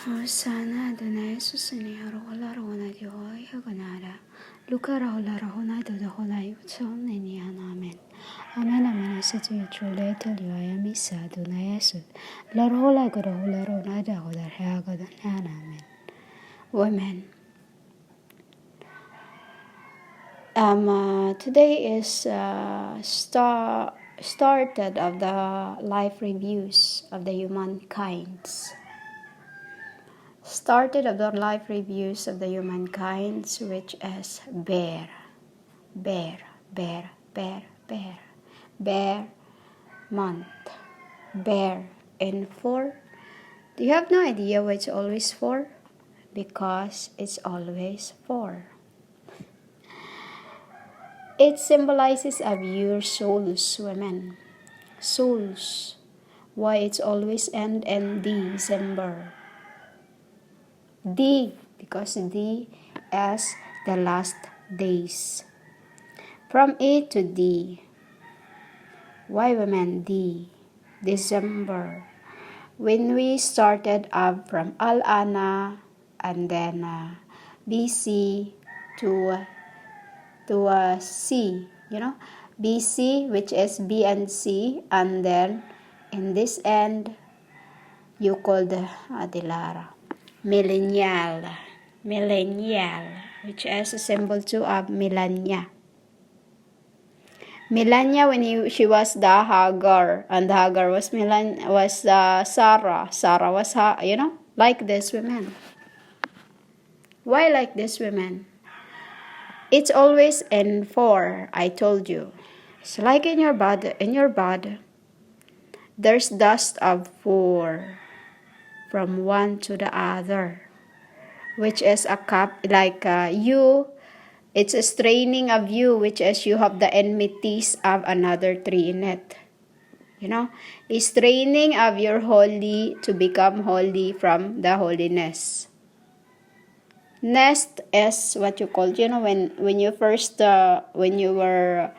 Hosanna Adonai Susani Harola Rona Dioi Hagonara Luca Rahola Rahona do the Hola Utson Ninian Amen. Amen Amen I said to you truly tell you I am Isa Adonai Esud La Rola Godola Rona da Hola Hagodan Amen. Women. Today is started of the life reviews of the humankinds. Started of the life reviews of the humankinds, which is bear, bear, bear, bear, bear, bear month, bear in 4. Do you have no idea why it's always 4? Because it's always 4. It symbolizes of your souls, women. Souls. Why it's always end in December. D, because D is the last days. From A to D. Why women D? December. When we started up from Al-Ana and then BC to C, BC, which is B and C, and then in this end you call the Adilara. Millennial, which is a symbol too of Melania. Melania, when she was the Hagar, and the Hagar was Sarah. Sarah was like this women. Why like this women? It's always in 4. I told you. It's like in your body. There's dust of 4 from one to the other, which is a cup like you. It's a straining of you, which is you have the enmities of another 3 in it. A straining of your holy to become holy from the holiness. Nest is what you call, when you first, when you were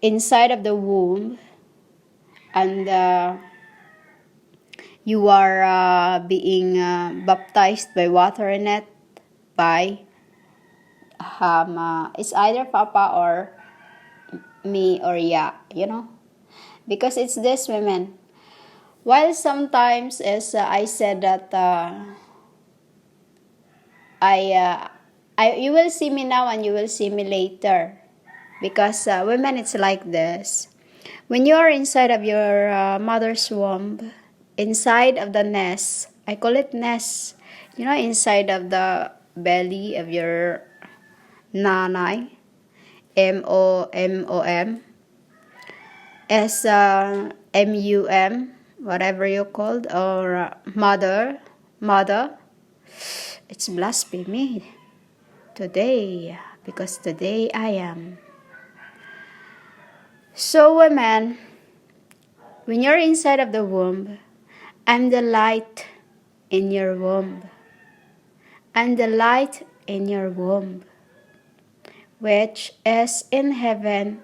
inside of the womb, and you are being baptized by water in it, by it's either Papa or me or Ya, because it's this women. While sometimes as I said that you will see me now and you will see me later, because women, it's like this. When you are inside of your mother's womb, inside of the nest, I call it nest, inside of the belly of your nanay, M-O-M, S-M-U-M, whatever you called, or mother. It's blasphemy today, because today I am. So women, when you're inside of the womb, I'm the light in your womb. I'm the light in your womb, which is in heaven.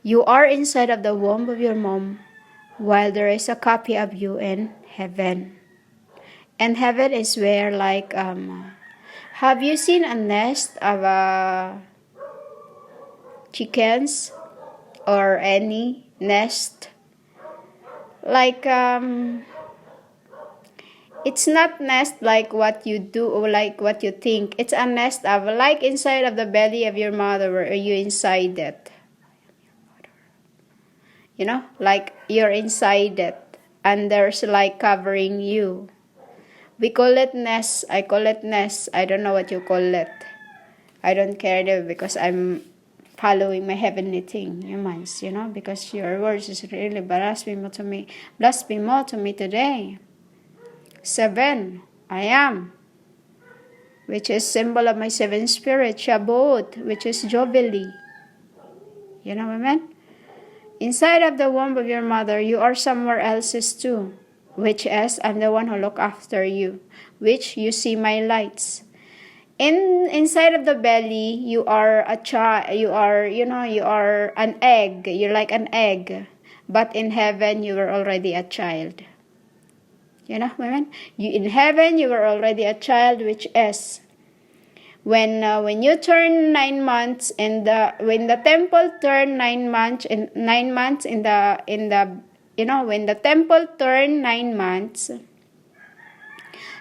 You are inside of the womb of your mom, while there is a copy of you in heaven. And heaven is where, like, have you seen a nest of chickens or any nest? Like, it's not nest like what you do or like what you think. It's a nest of, like, inside of the belly of your mother, where are you inside it? Like you're inside it, and there's like covering you. We call it nest. I call it nest. I don't know what you call it. I don't care though, because I'm following my heavenly thing, humans, because your words is really blasphemy to me today. 7, I am, which is symbol of my 7 spirit, Shabbat, which is Jubilee. Women? Inside of the womb of your mother, you are somewhere else's too, which is, I'm the one who look after you, which you see my lights. Inside of the belly, you are a child, you are an egg, you're like an egg, but in heaven, you are already a child. You know, women, you in heaven you were already a child, which is when you turn 9 months, and when the temple turned 9 months, in 9 months in the when the temple turned 9 months,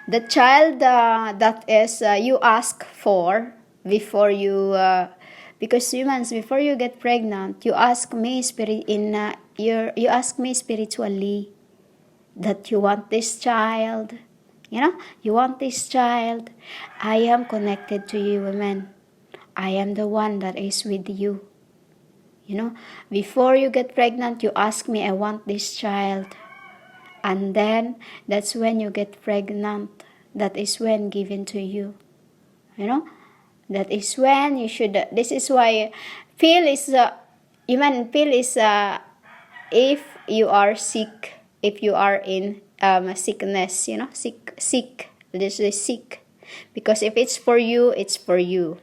the child that is you ask for before you because humans, before you get pregnant, you ask me you ask me spiritually that you want this child. You want this child. I am connected to you, women. I am the one that is with you. Before you get pregnant, you ask me, I want this child. And then that's when you get pregnant. That is when given to you. That is when you should. This is why pill is pill is if you are sick, if you are in sickness, sick. This is sick, because if it's for you, it's for you.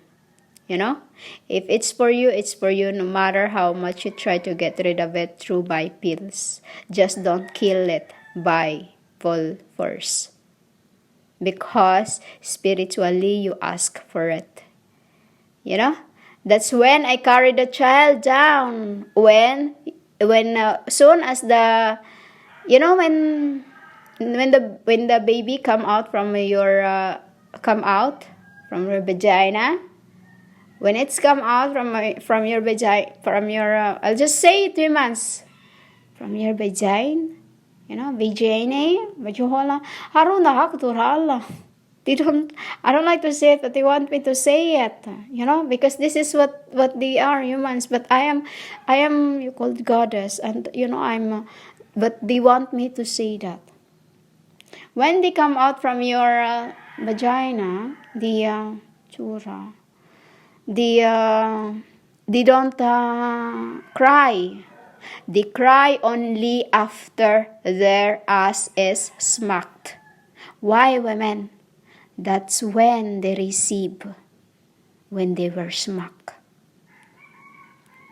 If it's for you, it's for you, no matter how much you try to get rid of it through by pills. Just don't kill it by full force, because spiritually you ask for it. That's when I carry the child down. When soon as the when the baby come out from your vagina, when it's come out from your vagina, from your I'll just say it, 3 months, from your vagina, vagina, I don't like to say it, but they want me to say it, because this is what they are, humans. But I am you called goddess, and but they want me to say that. When they come out from your vagina, they don't cry. They cry only after their ass is smacked. Why, women? That's when they receive, when they were smacked.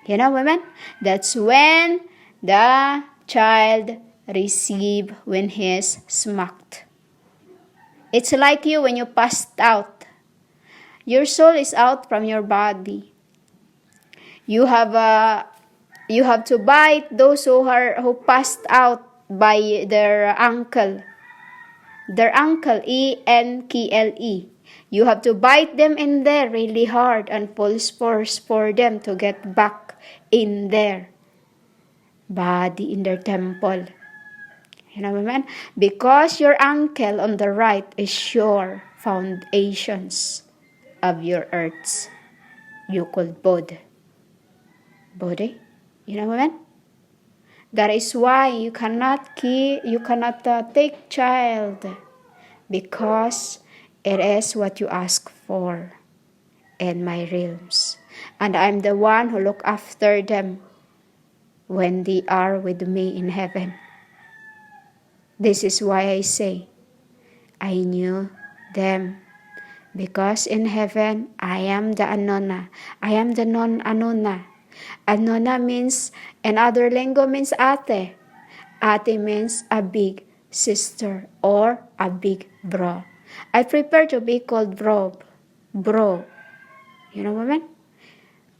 Women? That's when the child receive, when he is smacked. It's like you when you passed out. Your soul is out from your body. You have to bite those who passed out by their ankle. Their ankle, ENKLE. You have to bite them in there really hard and full force for them to get back in their body, in their temple. Women? Because your ankle on the right is your foundations of your earths. You called body. Women? That is why you cannot take child, because it is what you ask for in my realms, and I'm the one who look after them when they are with me in heaven. This is why I say I knew them, because in heaven I am the Anona. I am the non-Anona. Anona means, in other lingo, means ate. Ate means a big sister or a big bro. I prefer to be called bro. Women?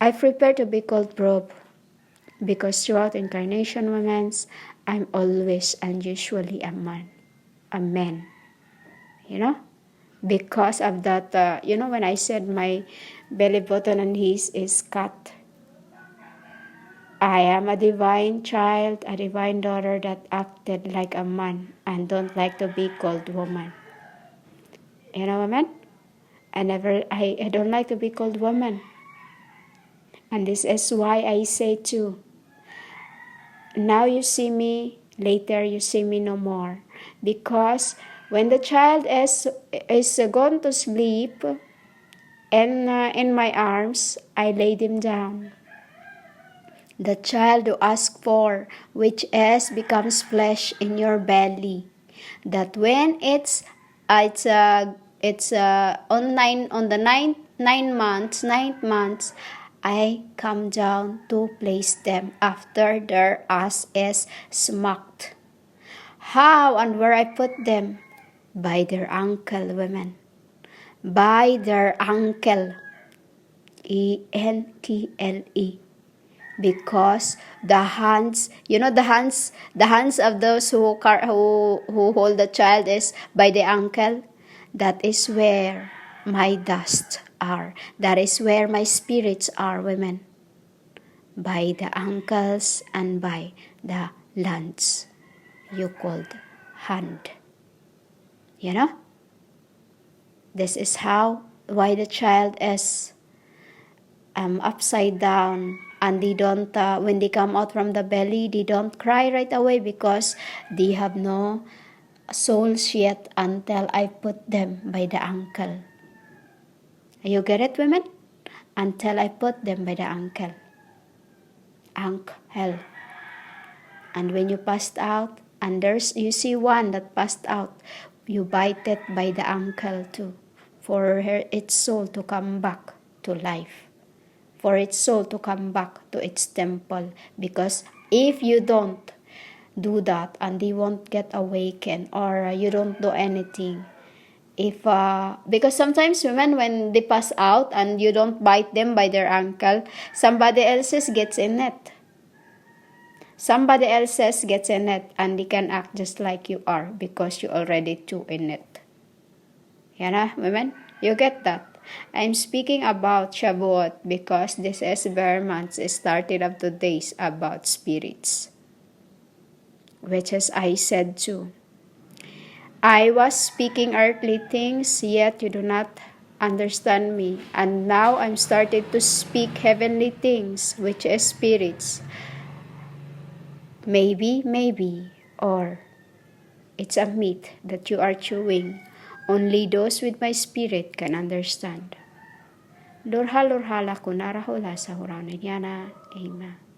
I prefer to be called bro, because throughout incarnation, women, I'm always and usually a man. Because of that, when I said my belly button and his is cut, I am a divine child, a divine daughter that acted like a man and don't like to be called woman. Women? I don't like to be called woman. And this is why I say too, now you see me, later you see me no more. Because when the child is gone to sleep, and in my arms, I laid him down. The child you ask for, which becomes flesh in your belly, that when it's on the ninth months, I come down to place them after their ass is smacked. How and where I put them? By their ankle, women. By their ankle. ankle. Because the hands, the hands of those who hold the child is by the ankle. That is where my dust are. That is where my spirits are, women. By the ankles and by the lands you called hand. This is why the child is upside down, and they don't when they come out from the belly, they don't cry right away because they have no souls yet until I put them by the ankle. You get it, women? Until I put them by the ankle. Ankle. And when you passed out, and you see one that passed out, you bite it by the ankle too, for its soul to come back to life. For its soul to come back to its temple. Because if you don't do that and they won't get awakened, or you don't do anything, because sometimes women, when they pass out and you don't bite them by their ankle, somebody else's gets in it. Somebody else's gets in it, and they can act just like you are because you already too in it. Women, you get that? I'm speaking about Shavuot because this is bare months started of the days about spirits, which as I said too. I was speaking earthly things, yet you do not understand me. And now I'm started to speak heavenly things, which is spirits. Maybe, or it's a meat that you are chewing. Only those with my spirit can understand. Lurha-lurhala kunarahula sa huraunin yana. Amen.